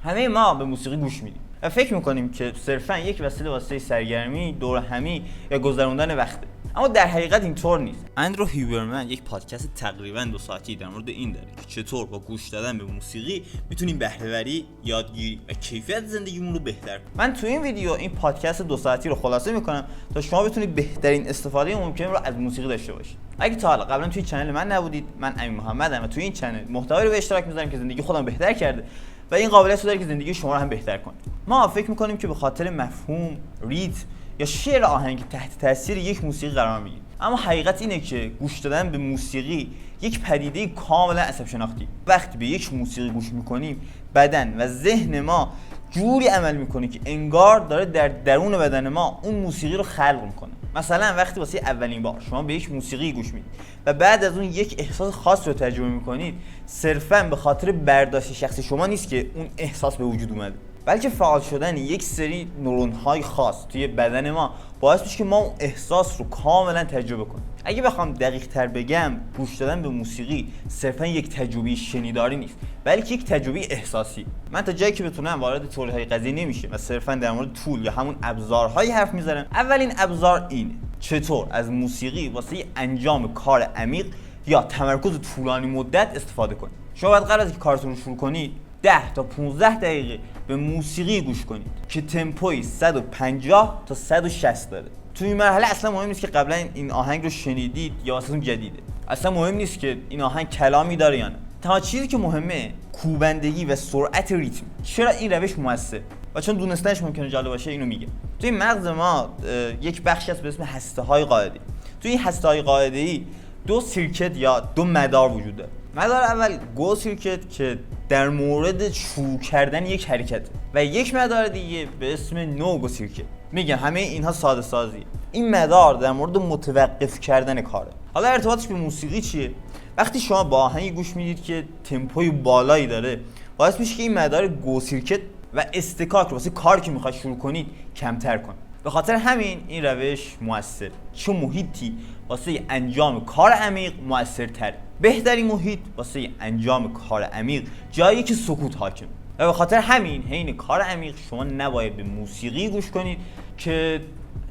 همه ما به موسیقی گوش میدیم و فکر میکنیم که صرفا یک وسیله واسه سرگرمی، دور همی یا گذروندن وقته. اما در حقیقت اینطور نیست. اندرو هیوبرمن یک پادکست تقریبا 2 ساعتی در مورد این داره که چطور با گوش دادن به موسیقی میتونیم بهره‌وری، یادگیری و کیفیت زندگیمون رو بهتر کنیم. من تو این ویدیو این پادکست 2 ساعتی رو خلاصه میکنم تا شما بتونید بهترین استفاده ممکن رو از موسیقی داشته باشید. اگه تا حالا قبلا توی چنل من نبودید، من امین محمدم و توی این چنل محتوایی رو به اشتراک میذارم که زندگی خودم بهتر کرده و این قابلیت رو داره که زندگی شما رو هم بهتر کنه. ما فکر میکنیم که به خاطر مفهوم، ریتم یا شعر آهنگ تحت تاثیر یک موسیقی قرار میگیریم، اما حقیقت اینه که گوش دادن به موسیقی یک پدیده کاملا عصب شناختی. وقتی به یک موسیقی گوش میکنیم بدن و ذهن ما جوری عمل میکنه که انگار داره در درون بدن ما اون موسیقی رو خلق میکنه. مثلا وقتی واسه اولین بار شما به یک موسیقی گوش میدید و بعد از اون یک احساس خاص رو تجربه میکنید، صرفا به خاطر برداشت شخصی شما نیست که اون احساس به وجود اومده، بلکه فعال شدن یک سری نورون‌های خاص توی بدن ما باعث میشه که ما اون احساس رو کاملا تجربه کنیم. اگه بخوام دقیق‌تر بگم، گوش دادن به موسیقی صرفا یک تجربه شنیداری نیست، بلکه یک تجربه احساسی. من تا جایی که بتونم وارد توضیح‌های قضیه نمیشه و صرفا در مورد طول یا همون ابزارهای حرف میزنم. اولین ابزار اینه: چطور از موسیقی واسه انجام کار عمیق یا تمرکز طولانی مدت استفاده کنید. شما باید قبل از اینکه کارتون رو شروع کنید 10 تا 15 دقیقه به موسیقی گوش کنید که تمپوی 150 تا 160 داره. تو این مرحله اصلا مهم نیست که قبلا این آهنگ رو شنیدید یا اصلا جدیده. اصلا مهم نیست که این آهنگ کلامی داره یا نه. تنها چیزی که مهمه کوبندگی و سرعت ریتم. چرا این روش موثر؟ و چون دونستنش ممکنه جالب باشه اینو میگم. توی مغز ما یک بخشی هست به اسم هسته‌های قاعده‌ای. توی این هسته‌های قاعده‌ای 2 سیرکت یا 2 مدار وجود داره. مدار اول گو سیرکت که در مورد شروع کردن یک حرکت و یک مدار دیگه به اسم نو گو سیرکت. میگم همه اینها ساده سازی. این مدار در مورد متوقف کردن کاره. حالا ارتباطش به موسیقی چیه؟ وقتی شما با آهنگی گوش میدید که تمپوی بالایی داره، باعث میشه که این مدار گو سیرکت و استکاک رو واسه کاری که میخواید شروع کنید کمتر کنه. به خاطر همین این روش موثر. چه محیطی واسه انجام کار عمیق موثرتره؟ بهترین محیط واسه انجام کار عمیق جایی که سکوت حاکمه. و به خاطر همین حین کار عمیق شما نباید به موسیقی گوش کنید که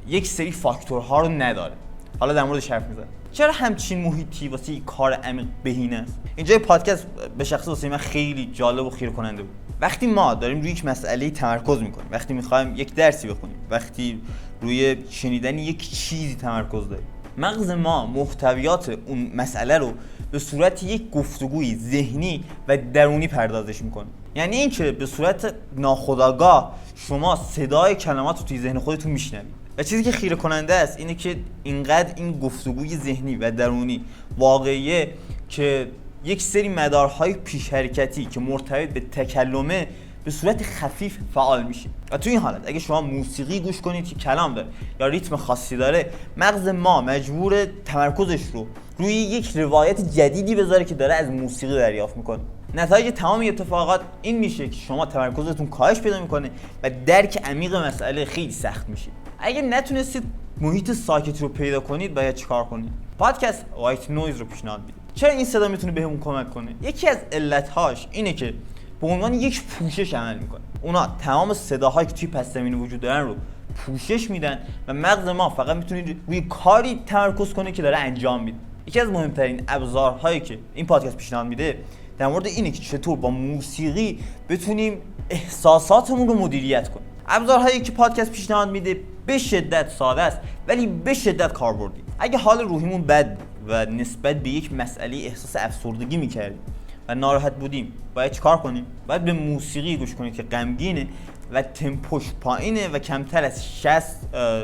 یک سری فاکتورها رو نداره. حالا در موردش حرف میزنم. چرا همچین محیطی واسه کار عمیق بهینه است؟ اینجا پادکست به شخص واسه من خیلی جالب و خیره کننده بود. وقتی ما داریم روی یک مسئله تمرکز میکنیم، وقتی میخوایم یک درسی بخونیم، وقتی روی شنیدن یک چیزی تمرکز داریم، مغز ما محتویات اون مسئله رو به صورت یک گفتگوی ذهنی و درونی پردازش میکنه. یعنی اینکه به صورت ناخودآگاه شما صدای کلمات رو توی ذهن خودتون میشنوید. و چیزی که خیره کننده است اینه که اینقدر این گفتگوی ذهنی و درونی واقعیه که یک سری مدارهای پیش حرکتی که مرتبط به تکلمه به صورت خفیف فعال میشه. و تو این حالت اگه شما موسیقی گوش کنید که کلام داره یا ریتم خاصی داره، مغز ما مجبور تمرکزش رو روی یک روایت جدیدی بذاره که داره از موسیقی دریافت میکنه. نتایج تمام اتفاقات این میشه که شما تمرکزتون کاهش پیدا میکنه و درک عمیق مسئله خیلی سخت میشه. اگه نتونستید محیط ساکت رو پیدا کنید، باید چیکار کنید؟ پادکست وایت نویز رو پیشنهاد میدم. چرا این صدا میتونه بهمون کمک کنه؟ یکی از علت‌هاش اینه که به عنوان یک پوشش عمل میکنه. اونا تمام صداهایی که توی پس زمینه وجود دارن رو پوشش میدن و مغز ما فقط میتونه روی کاری تمرکز کنه که داره انجام میده. یکی از مهمترین ابزارهایی که این پادکست پیشنهاد میده در مورد اینه که چطور با موسیقی بتونیم احساساتمون رو مدیریت کنیم. ابزارهایی که پادکست پیشنهاد میده به شدت ساده است ولی به شدت کاربردی. اگه حال روحیمون بد و نسبت به یک مسئله احساس افسردگی میکردیم و ناراحت بودیم، باید چیکار کنیم؟ باید به موسیقی گوش کنید که غمگینه و تمپوش پایینه و کمتر از 60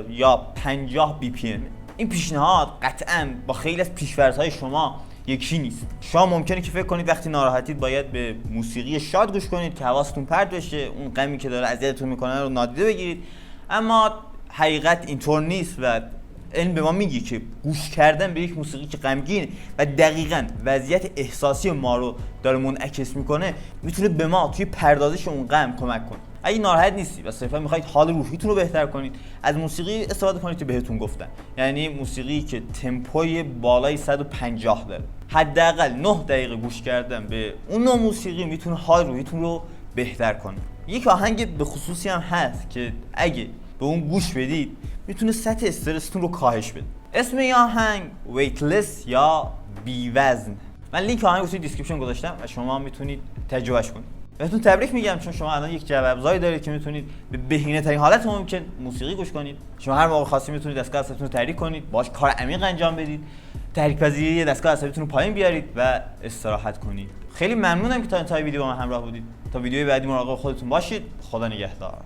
یا 50 بی پی ام. این پیشنهاد قطعاً با خیلی از پیش‌فرض‌های شما یکی نیست. شما ممکنه که فکر کنید وقتی ناراحتید باید به موسیقی شاد گوش کنید که حواستون پرت بشه، اون غمی که داره اذیتتون میکنه رو نادیده بگیرید، اما حقیقت اینطور نیست و علم به ما میگه که گوش کردن به یک موسیقی که غمگینه و دقیقاً وضعیت احساسی ما رو داره منعکس میکنه، میتونه به ما توی پردازش اون غم کمک کنه. اگه ناراحت نیستی و صرفا میخواید حال روحیتون رو بهتر کنید، از موسیقی استفاده کنید که بهتون گفتن، یعنی موسیقی که تمپوی بالای 150 داره. حداقل 9 دقیقه گوش کردن به اون نوع موسیقی میتونه حال روحیتون رو بهتر کنه. یک آهنگ به خصوصی هم هست که اگه به اون گوش بدید میتونه سطح استرستون رو کاهش بده. اسم این آهنگ ویتلس یا بی‌وزن. من لینک آهنگ رو توی دیسکریپشن گذاشتم و شما میتونید تجربهش کنید. بهتون تبریک میگم چون شما الان یک جعبه ابزاری دارید که میتونید به بهینه ترین حالت ممکن موسیقی گوش کنید. شما هر موقع خاصی میتونید دستگاه عصبیتون رو تحریک کنید، باهاش کار عمیق انجام بدید، تحریک پذیری دستگاه عصبیتون رو پایین بیارید و استراحت کنید. خیلی ممنونم که تا انتهای ویدیو با من همراه بودید. تا ویدیوی بعدی مراقب خودتون باشید. خدا نگهدار.